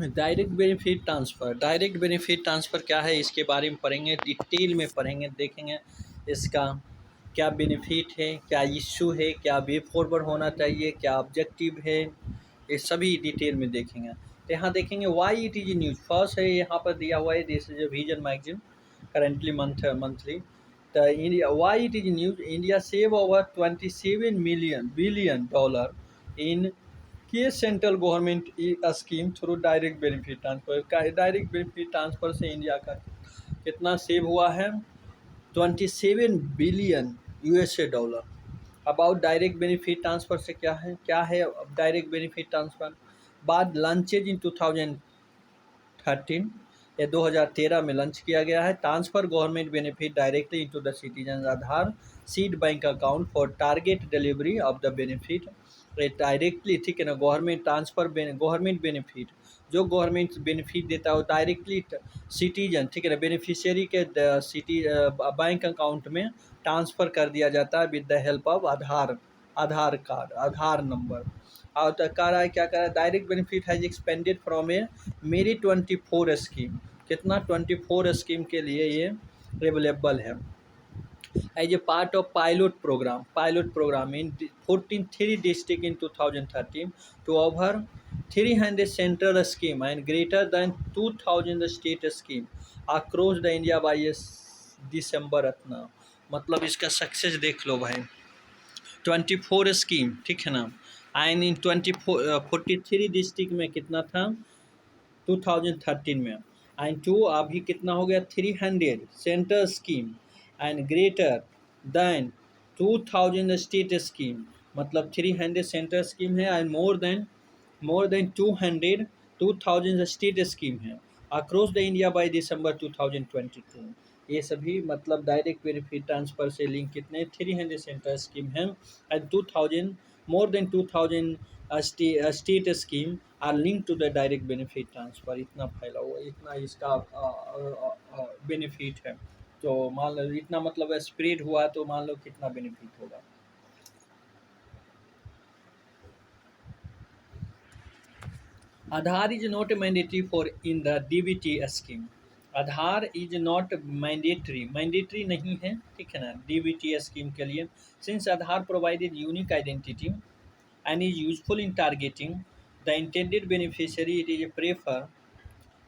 Direct benefit transfer क्या है, इसके बारे में पढ़ेंगे, डिटेल में पढ़ेंगे, देखेंगे इसका क्या बेनिफिट है, क्या इश्यू है, क्या वे फॉरवर्ड होना चाहिए, क्या ऑब्जेक्टिव है, ये सभी डिटेल में देखेंगे। तो यहाँ देखेंगे why it is news. First है यहाँ पर दिया हुआ है, this is vision magazine currently monthly. तो India why it is news, India save over 27 million billion dollar in के central government scheme through direct benefit transfer. Direct benefit transfer से India का कितना सेव हुआ है, 27 billion USA dollar. About direct benefit transfer से क्या है direct benefit transfer. बाद लॉन्चेज इन 2013 या 2013 में लॉन्च किया गया है। Transfer government benefit directly into the citizen Aadhaar seed bank account for target delivery of the benefit. Directly, ठीक है ना, गवर्नमेंट ट्रांसफ़र गवर्नमेंट बेनिफिट, जो गवर्नमेंट बेनिफिट देता है वो डायरेक्टली सिटीजन, ठीक है ना, बेनिफिशियरी के सिटी बैंक अकाउंट में ट्रांसफ़र कर दिया जाता है with the help of Aadhaar card, Aadhaar number. और तो कह रहा है, क्या कह रहा है, direct benefit has expanded from a mere 24 scheme, कितना 24 स्कीम के लिए ये अवेलेबल है as a part of pilot program in 3 district in 2013 to over 300 central scheme and greater than 2000 state scheme across the India by दिसंबर इतना। मतलब इसका success देख लो भाई, 24 स्कीम, ठीक है ना, एंड इन 43 डिस्ट्रिक्ट में कितना था 2013 में, एंड टू अभी कितना हो गया 300 centre scheme and greater than 2000 state scheme. मतलब 300 सेंटर स्कीम है and more than 2000 state scheme है across the India by December 2022। ये सभी मतलब डायरेक्ट बेनिफिट ट्रांसफ़र से लिंक कितने 300 सेंटर स्कीम हैं and 2000 more than 2000 state scheme are link to the direct benefit transfer. इतना फैला हुआ, इतना इसका बेनिफिट है। तो मान लो इतना मतलब स्प्रेड हुआ तो मान लो कितना बेनिफिट होगा। Aadhaar is not mandatory for in the DBT scheme. Aadhaar is not mandatory नहीं है, ठीक है ना, डीबीटी स्कीम के लिए। Since Aadhaar provided unique identity and is useful in targeting the intended beneficiary, it is prefer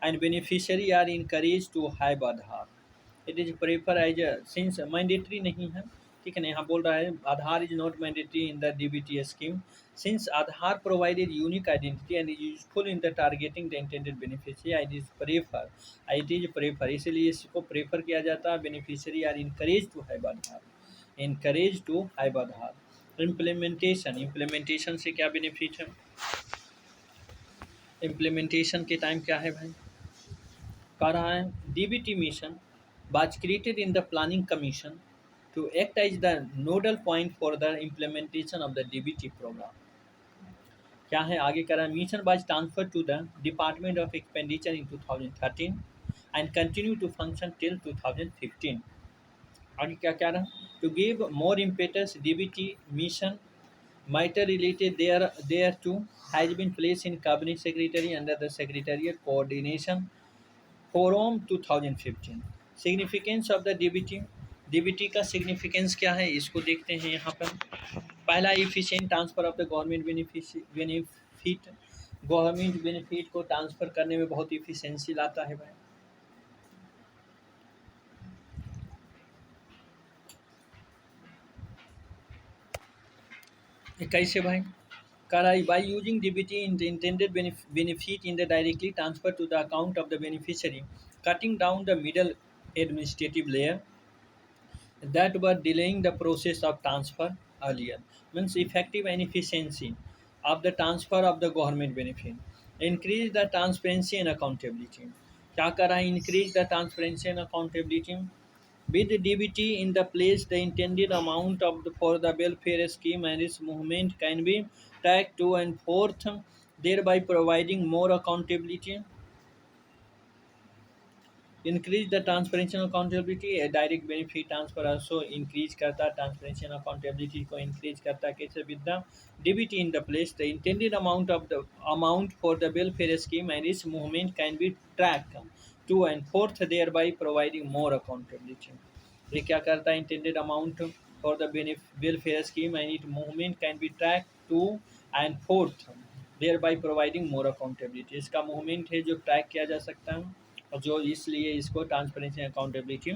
and beneficiary are encouraged to have Aadhaar. It is prefer as a since mandatory नहीं है, ठीक है ना, यहाँ बोल रहा है Aadhaar is not mandatory in the DBT scheme since Aadhaar provided unique identity and is useful in the targeting the intended beneficiary, it is prefer, इसीलिए इसको प्रेफर किया जाता है। Beneficiary are encourage to have Aadhaar, encourage to have Aadhaar. Implementation से क्या benefit है, implementation के time क्या है भाई, कह रहा है DBT mission was created in the planning commission to act as the nodal point for the implementation of the DBT program। क्या है आगे कह रहा है, mission was transferred to the Department of Expenditure in 2013 and continue to function till 2015। आगे क्या कह रहा है, to give more impetus DBT mission matter related thereto has been placed in cabinet secretary under the secretarial coordination forum 2015। Significance of the DBT, DBT का significance क्या है इसको देखते हैं यहाँ पर। पहला, efficient transfer of the government benefit, government benefit को ट्रांसफ़र करने में बहुत इफिशिएंसी लाता है भाई। ये कैसे भाई, कह रहा है by using DBT in the intended benefit in the directly transfer to the account of the beneficiary, cutting down the middle administrative layer that were delaying the process of transfer earlier, means effective and efficiency of the transfer of the government benefit, increase the transparency and accountability। क्या कर रहा है, increase the transparency and accountability। with DBT in the place, the intended amount of for the welfare scheme and its movement can be tracked to and forth, thereby providing more accountability increase the transparency और accountability, direct benefit transfer also increase करता है transparency और accountability को increase करता है। कैसे? With the DBT in the place the intended amount for the welfare scheme and its movement can be track to and forth there by providing more accountability. ये क्या करता है? Intended amount for the welfare scheme and it movement can be track to and forth there by providing more accountability. इसका movement है जो track किया जा सकता है, और जो इसलिए इसको transparency accountability.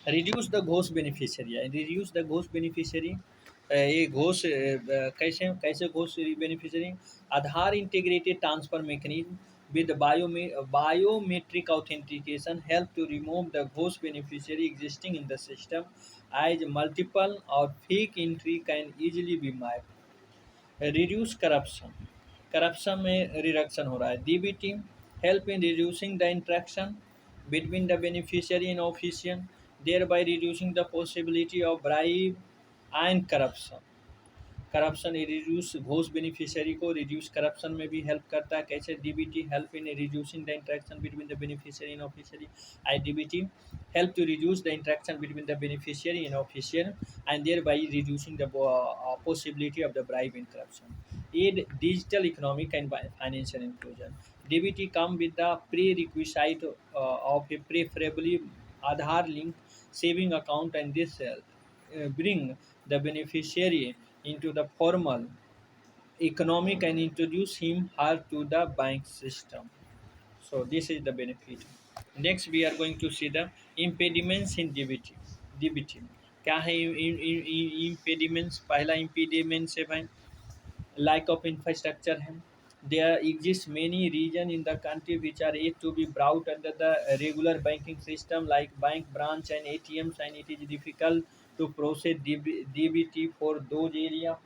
Reduce the Ghosh beneficiary है, रिड्यूस द घोष बेनिफिशियरी। ये घोष कैसे कैसे Ghosh beneficiary? Aadhaar integrated transfer mechanism with biometric authentication help to remove the ghost beneficiary existing in the system, as multiple or fake entry can easily be mapped. Reduce corruption, corruption में reduction हो रहा है। DBT help in reducing the interaction between the beneficiary and official, thereby reducing the possibility of bribe and corruption. Corruption reduce घोष beneficiary को reduce corruption में भी help करता है। कैसे? DBT help in reducing the interaction between the beneficiary and official, I DBT help to reduce the interaction between the beneficiary and official and thereby reducing the possibility of the bribe and corruption. Aid digital economic and financial inclusion. DBT come with the prerequisite of a preferably Aadhaar link saving account, and this bring the beneficiary into the formal economic and introduce him her to the bank system. So this is the benefit. Next we are going to see the impediments in DBT. DBT क्या है? impediments, पहला impediments है भाई lack of infrastructure है। There exists many regions in the country which are yet to be brought under the regular banking system like bank branch and ATMs, and it is difficult to process DBT for those areas.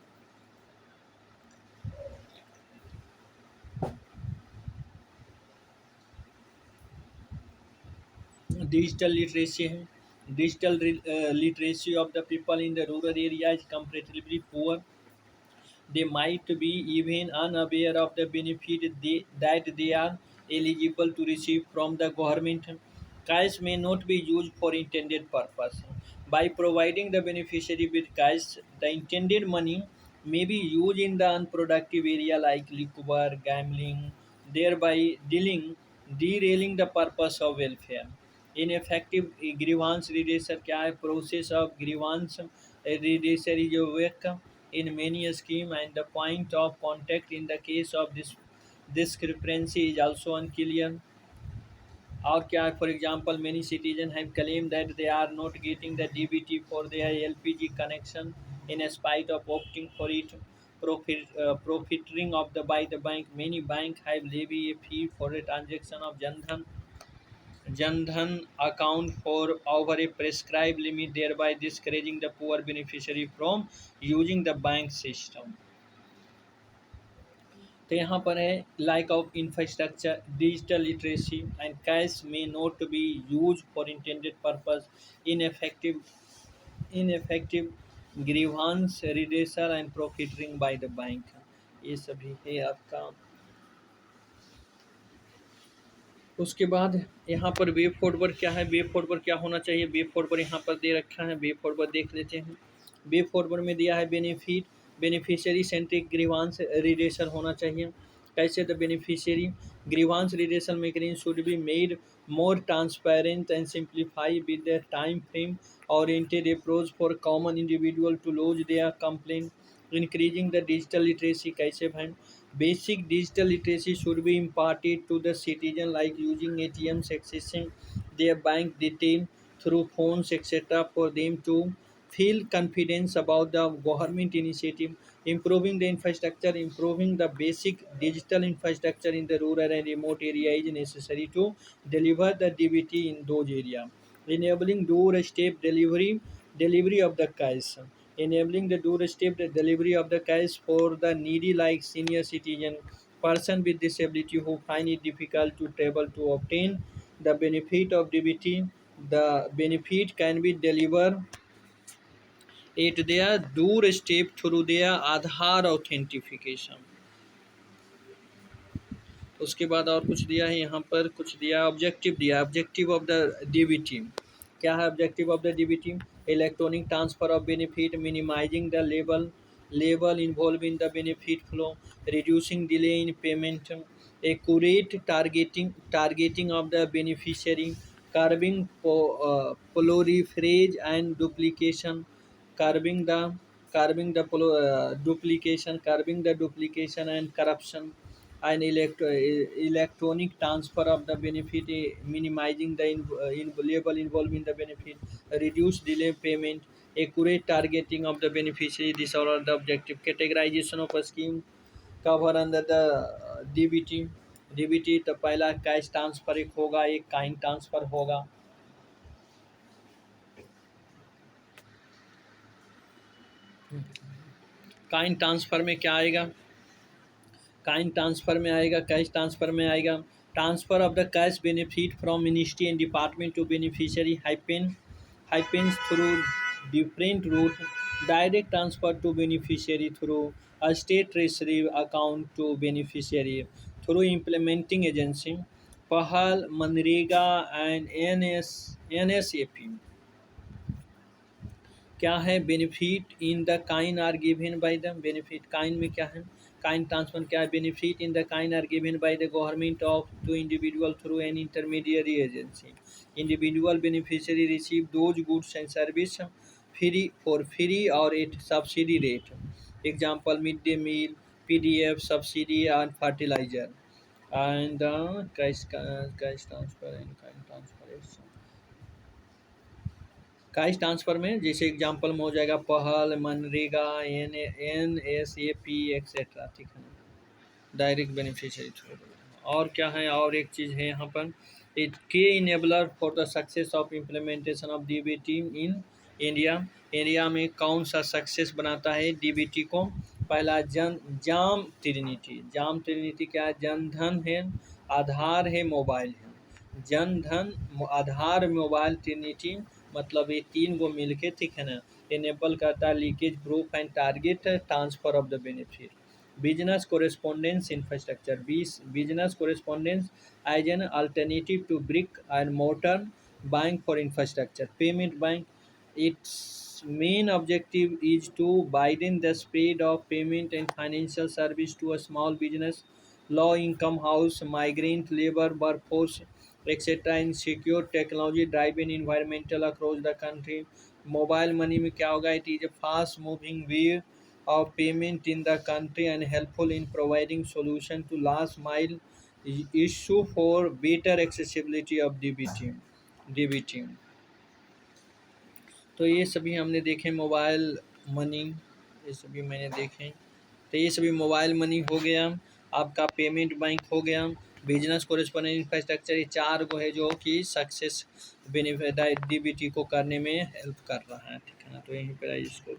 Digital literacy है, digital literacy of the people in the rural area is comparatively poor. They might be even unaware of the benefit that they are eligible to receive from the government. Cash may not be used for intended purpose. By providing the beneficiary with cash, the intended money may be used in the unproductive area like liquor, gambling, thereby derailing the purpose of welfare. Ineffective grievance redressal क्या है? Process of grievance redressal is a weak in many scheme, and the point of contact in the case of this discrepancy is also unclear. और क्या है? For example, many citizens have claimed that they are not getting the DBT for their LPG connection in spite of opting for it. Profiting of the by the bank, many banks have levied a fee for a transaction of Jan Dhan account for over a prescribed limit, thereby discouraging the poor beneficiary from using the bank system. तो यहाँ पर है lack of infrastructure, digital literacy and cash may not be used for intended purpose, ineffective grievance redressal and profiting by the bank। ये सभी है आपका। उसके बाद यहाँ पर वे फॉरवर्ड क्या है? वे फॉरवर्ड क्या होना चाहिए? वे फॉरवर्ड यहाँ पर दे रखा है, वे फॉरवर्ड देख लेते हैं। वे फॉरवर्ड में दिया है बेनिफिशियरी सेंट्रिक ग्रीवांस रिलेशन होना चाहिए। कैसे? The beneficiary grievance relation mechanism should be made more transparent and simplify with the time frame oriented approach for common individual to lodge their complaint, increasing the digital literacy। कैसे भाई? Basic digital literacy should be imparted to the citizen like using ATMs, accessing their bank detail through phones, etc. for them to feel confidence about the government initiative, improving the infrastructure, improving the basic digital infrastructure in the rural and remote area is necessary to deliver the DBT in those areas, enabling doorstep delivery of the cash, enabling the doorstep delivery of the cash for the needy like senior citizen, person with disability who find it difficult to travel to obtain the benefit of DBT. The benefit can be delivered at their doorstep through their Aadhaar authentication. उसके बाद और कुछ दिया है यहाँ पर, कुछ दिया ऑब्जेक्टिव दिया, ऑब्जेक्टिव ऑफ द डीबीटी। क्या है objective of the DBT? Electronic transfer of benefit, minimising the level involve in the benefit flow, reducing delay in payment, accurate targeting of the beneficiary, curbing proliferage and duplication, curbing the duplication and corruption, and electronic transfer of the benefit, minimizing the labor involved in the benefit, reduce delay payment, accurate targeting of the beneficiary. These are all the objective. Categorization of a scheme cover under the DBT. DBT तो पहला cash transfer एक होगा, एक Kine transfer होगा। Kine transfer में क्या आएगा? Kine transfer में आएगा, कैश ट्रांसफर में आएगा, transfer of the cash benefit from ministry and department to beneficiary happens through different route, direct transfer to beneficiary through a state treasury account to beneficiary through implementing agency, PAHAL, MNREGA and NSAP। क्या है? Benefit in the kind are given by the, benefit kind में क्या है? Kind transfer क्या है? Benefit in the kind are given by the government of to individual through an intermediary agency. Individual beneficiary receive those goods and service free और at subsidy rate. Example mid day meal, PDF, subsidy and fertiliser and cash transfer and kind transfer. Cash transfer में जैसे example में हो जाएगा पहल, MNREGA, NSAP etcetera, ठीक है ना, डायरेक्ट बेनिफिशियरी थ्रू। और क्या है? और एक चीज़ है यहाँ पर, इट के enabler for the success of implementation of DBT in India. India में कौन सा सक्सेस बनाता है डीबीटी को? पहला जाम ट्रिनिटी क्या है? जनधन है, आधार है, मोबाइल है। जनधन, आधार, मोबाइल ट्रिनिटी मतलब ये तीन को मिलके, ठीक है ना, इनेबल करता है leakage proof and target transfer of the benefit. Business correspondence infrastructure, business correspondence as an alternative to brick and mortar bank for infrastructure. Payment bank, its main objective is to widen the spread of payment and financial service to a small business, low income house, migrant labor workforce, etc. and secure technology driven environmental across the country. Mobile money में क्या होगा? It is a fast moving way of payment in the country and helpful in providing solution to last mile issue for better accessibility of DBT। तो ये सभी हमने देखे mobile money, ये सभी मैंने देखे। तो ये सभी मोबाइल मनी हो गया, आपका पेमेंट बैंक हो गया, बिजनेस कोरेस्पोंडेंट इंफ्रास्ट्रक्चर, ये चार को है जो कि सक्सेस बेनिफिट डीबीटी को करने में हेल्प कर रहा है, ठीक है ना। तो यहीं पर इसको